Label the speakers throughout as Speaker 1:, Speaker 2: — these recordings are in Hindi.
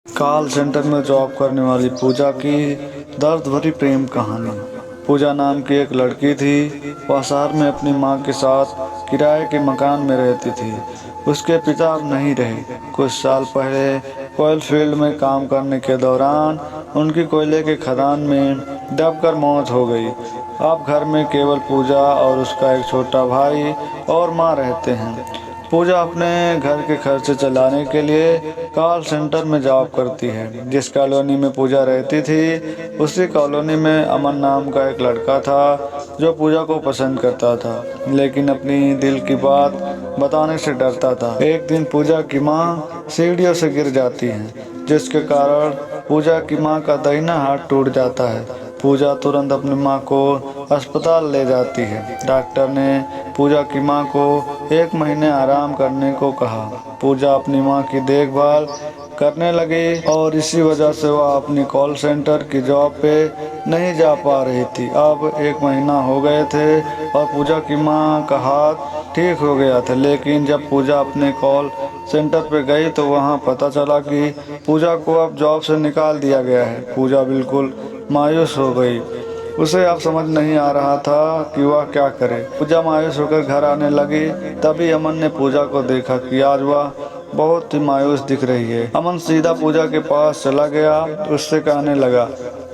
Speaker 1: कॉल सेंटर में जॉब करने वाली पूजा की दर्द भरी प्रेम कहानी। पूजा नाम की एक लड़की थी। वह शहर में अपनी मां के साथ किराए के मकान में रहती थी। उसके पिता अब नहीं रहे। कुछ साल पहले कोयल फील्ड में काम करने के दौरान उनकी कोयले के खदान में दबकर मौत हो गई। अब घर में केवल पूजा और उसका एक छोटा भाई और मां रहते हैं। पूजा अपने घर के खर्चे चलाने के लिए कॉल सेंटर में जॉब करती है। जिस कॉलोनी में पूजा रहती थी उसी कॉलोनी में अमन नाम का एक लड़का था जो पूजा को पसंद करता था, लेकिन अपनी दिल की बात बताने से डरता था। एक दिन पूजा की मां सीढ़ियों से गिर जाती है, जिसके कारण पूजा की मां का दाहिना हाथ टूट जाता है। पूजा तुरंत अपनी मां को अस्पताल ले जाती है। डॉक्टर ने पूजा की मां को 1 महीने आराम करने को कहा। पूजा अपनी मां की देखभाल करने लगी और इसी वजह से वह अपनी कॉल सेंटर की जॉब पे नहीं जा पा रही थी। अब 1 महीना हो गए थे और पूजा की मां का हाथ ठीक हो गया था, लेकिन जब पूजा अपने कॉल सेंटर पे गई तो वहां पता चला कि पूजा को अब जॉब से निकाल दिया गया है। पूजा बिल्कुल मायूस हो गई। उसे अब समझ नहीं आ रहा था कि वह क्या करे। पूजा मायूस होकर घर आने लगी। तभी अमन ने पूजा को देखा कि आज वह बहुत ही मायूस दिख रही है। अमन सीधा पूजा के पास चला गया, उससे कहने लगा,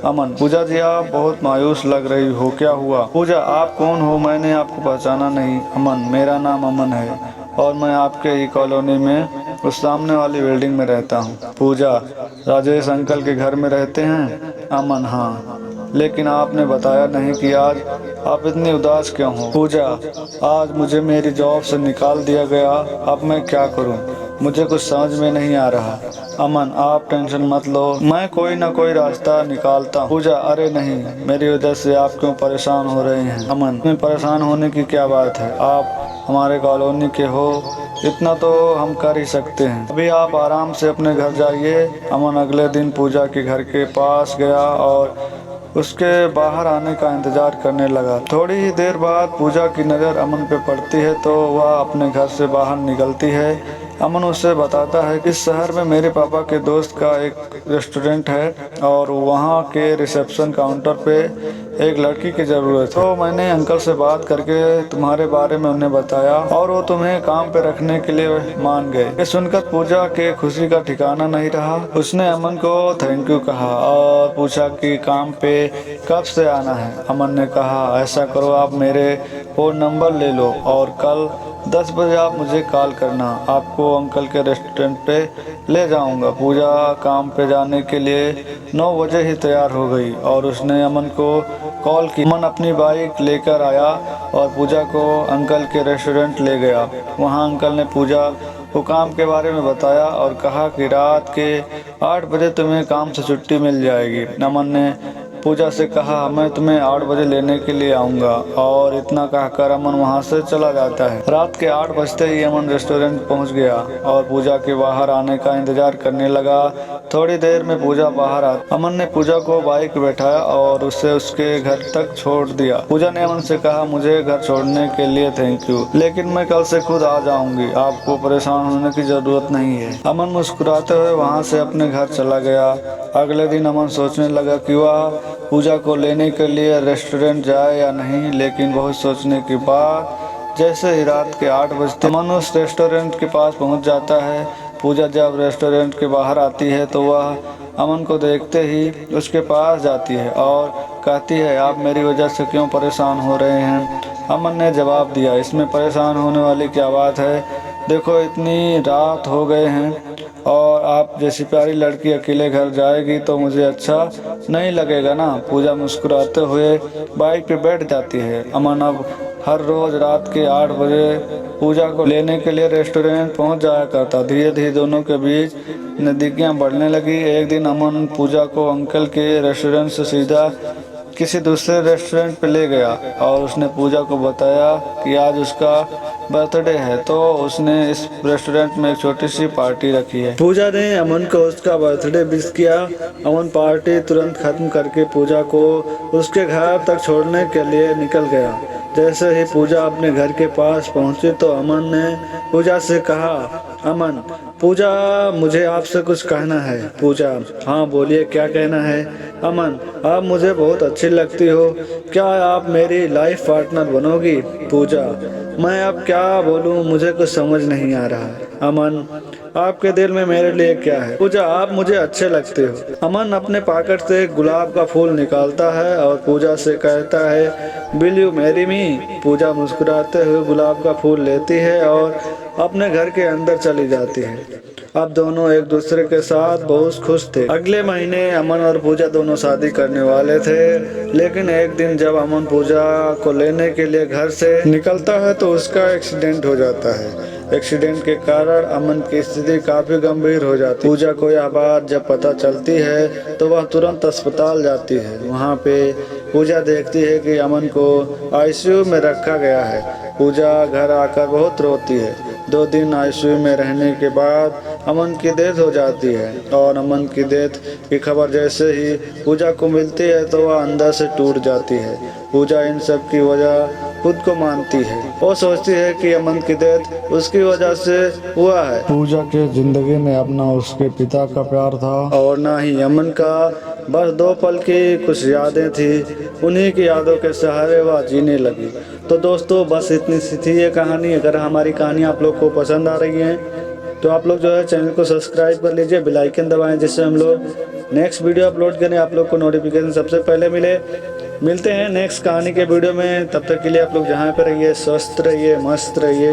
Speaker 1: अमन, पूजा जी आप बहुत मायूस लग रही हो, क्या हुआ? पूजा, आप कौन हो? मैंने आपको पहचाना नहीं। अमन, मेरा नाम अमन है और मैं आपके ही कॉलोनी में उस सामने वाली बिल्डिंग में रहता हूँ। पूजा, राजेश अंकल के घर में रहते हैं? अमन, हाँ, लेकिन आपने बताया नहीं कि आज आप इतनी उदास क्यों हो? पूजा, आज मुझे मेरी जॉब से निकाल दिया गया, अब मैं क्या करूं? मुझे कुछ समझ में नहीं आ रहा। अमन, आप टेंशन मत लो, मैं कोई ना कोई रास्ता निकालता हूं। पूजा, अरे नहीं, मेरी वजह से आप क्यों परेशान हो रहे हैं? अमन, में परेशान होने की क्या बात है? आप हमारे कॉलोनी के हो, इतना तो हम कर ही सकते हैं। अभी आप आराम से अपने घर जाइए। अमन अगले दिन पूजा के घर के पास गया और उसके बाहर आने का इंतजार करने लगा। थोड़ी ही देर बाद पूजा की नज़र अमन पे पड़ती है तो वह अपने घर से बाहर निकलती है। अमन उसे बताता है कि इस शहर में मेरे पापा के दोस्त का एक रेस्टोरेंट है और वहाँ के रिसेप्शन काउंटर पे एक लड़की की ज़रूरत है। तो मैंने अंकल से बात करके तुम्हारे बारे में उन्हें बताया और वो तुम्हें काम पे रखने के लिए मान गए। ये सुनकर पूजा के खुशी का ठिकाना नहीं रहा। उसने अमन को थैंक यू कहा और पूछा कि काम पे कब से आना है। अमन ने कहा, ऐसा करो, आप मेरे फ़ोन नंबर ले लो और कल 10 बजे आप मुझे कॉल करना, आपको अंकल के रेस्टोरेंट पे ले जाऊंगा। पूजा काम पे जाने के लिए 9 बजे ही तैयार हो गई और उसने अमन को कॉल की। अमन अपनी बाइक लेकर आया और पूजा को अंकल के रेस्टोरेंट ले गया। वहाँ अंकल ने पूजा को काम के बारे में बताया और कहा कि रात के 8 बजे तुम्हें काम से छुट्टी मिल जाएगी। अमन ने पूजा से कहा, मैं तुम्हें 8 बजे लेने के लिए आऊँगा और इतना कहकर अमन वहाँ से चला जाता है। रात के 8 बजते ही अमन रेस्टोरेंट पहुँच गया और पूजा के बाहर आने का इंतजार करने लगा। थोड़ी देर में पूजा बाहर आ अमन ने पूजा को बाइक बैठाया और उसे उसके घर तक छोड़ दिया। पूजा ने अमन से कहा, मुझे घर छोड़ने के लिए थैंक यू, लेकिन मैं कल से खुद आ जाऊंगी, आपको परेशान होने की जरूरत नहीं है। अमन मुस्कुराते हुए वहाँ से अपने घर चला गया। अगले दिन अमन सोचने लगा कि वह पूजा को लेने के लिए रेस्टोरेंट जाए या नहीं, लेकिन बहुत सोचने के बाद जैसे ही रात के 8 बजते अमन उस रेस्टोरेंट के पास पहुंच जाता है। पूजा जब रेस्टोरेंट के बाहर आती है तो वह अमन को देखते ही उसके पास जाती है और कहती है, आप मेरी वजह से क्यों परेशान हो रहे हैं? अमन ने जवाब दिया, इसमें परेशान होने वाली क्या बात है? देखो, इतनी रात हो गए हैं और आप जैसी प्यारी लड़की अकेले घर जाएगी तो मुझे अच्छा नहीं लगेगा ना। पूजा मुस्कुराते हुए बाइक पे बैठ जाती है। अमन अब हर रोज रात के 8 बजे पूजा को लेने के लिए रेस्टोरेंट पहुंच जाया करता। धीरे धीरे दोनों के बीच नज़दीकियां बढ़ने लगी। एक दिन अमन पूजा को अंकल के रेस्टोरेंट से सीधा किसी दूसरे रेस्टोरेंट पे ले गया और उसने पूजा को बताया कि आज उसका बर्थडे है, तो उसने इस रेस्टोरेंट में एक छोटी सी पार्टी रखी है। पूजा ने अमन को उसका बर्थडे विश किया। अमन पार्टी तुरंत खत्म करके पूजा को उसके घर तक छोड़ने के लिए निकल गया। जैसे ही पूजा अपने घर के पास पहुंची तो अमन ने पूजा से कहा, अमन, पूजा, मुझे आपसे कुछ कहना है। पूजा, हाँ बोलिए क्या कहना है। अमन, आप मुझे बहुत अच्छी लगती हो, क्या आप मेरी लाइफ पार्टनर बनोगी। पूजा, मैं अब क्या बोलूँ, मुझे कुछ समझ नहीं आ रहा। अमन, आपके दिल में मेरे लिए क्या है। पूजा, आप मुझे अच्छे लगते हो। अमन अपने पॉकेट से एक गुलाब का फूल निकालता है और पूजा से कहता है, विल यू मैरी मी। पूजा मुस्कुराते हुए गुलाब का फूल लेती है और अपने घर के अंदर चली जाती है। अब दोनों एक दूसरे के साथ बहुत खुश थे। अगले महीने अमन और पूजा दोनों शादी करने वाले थे, लेकिन एक दिन जब अमन पूजा को लेने के लिए घर से निकलता है तो उसका एक्सीडेंट हो जाता है। एक्सीडेंट के कारण अमन की स्थिति काफी गंभीर हो जाती है। पूजा को यह बात जब पता चलती है तो वह तुरंत अस्पताल जाती है। वहाँ पे पूजा देखती है कि अमन को आईसीयू में रखा गया है। पूजा घर आकर बहुत रोती है। 2 दिन आईसीयू में रहने के बाद अमन की डेथ हो जाती है और अमन की डेथ की खबर जैसे ही पूजा को मिलती है तो वह अंदर से टूट जाती है। पूजा इन सब की वजह खुद को मानती है। वो सोचती है कि अमन की डेथ उसकी वजह से हुआ है। पूजा के जिंदगी में अपना उसके पिता का प्यार था और ना ही अमन का। बस 2 पल की कुछ यादें थी, उन्हीं की यादों के सहारे वह जीने लगी। तो दोस्तों बस इतनी सी थी ये कहानी। अगर हमारी कहानी आप लोग को पसंद आ रही है तो आप लोग जो है चैनल को सब्सक्राइब कर लीजिए, बेल आइकन दबाएं, जिससे हम लोग नेक्स्ट वीडियो अपलोड करें आप लोग को नोटिफिकेशन सबसे पहले मिले। मिलते हैं नेक्स्ट कहानी के वीडियो में, तब तक के लिए आप लोग जहाँ पे रहिए स्वस्थ रहिए, मस्त रहिए।